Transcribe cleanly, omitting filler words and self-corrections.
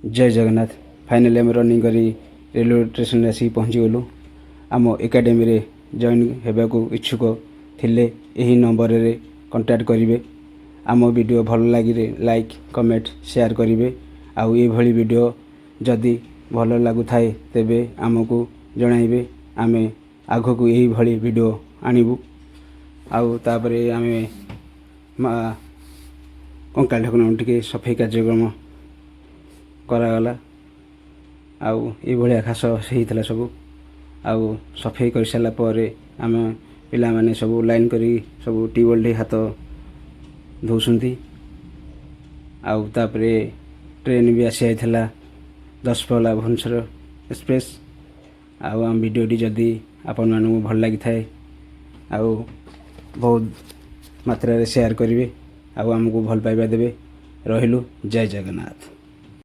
जय जगन्नाथ। फाइनाली आम रनिंग करी रेलवे स्टेशन आसिक पहुँचीगलु। आम एकाडेमी रे जॉइन होगाकू इच्छुक थिले यही नंबर रे कांटेक्ट करेंगे। आम वीडियो भल लगे लाइक कमेंट शेयर करेंगे। आउ ये भली वीडियो जदि भल लगु थाए तेबे आमको जणाइबे। आमे आगको यही भली वीडियो आनिबू। आउ तापरे आमे कंकाल ठाकुर टिके सफाई कार्यक्रम करागला। आउ ये भलिया घास होता सब आउ सफाई कर सारा पर आम पिला माने सब लाइन करी सब ट्यूबवेल हाथ धोसुंती। आउ तापरे ट्रेन भी आसी जाइथिला 10 पला भुवनेश्वर एक्सप्रेस। आउ आम वीडियो जदि आपन मानू भल लगी थाए आउ बहुत मात्रा रे शेयर करेंगे। आउ आमको भल पाइबा देबे। रहिलु जय जगन्नाथ।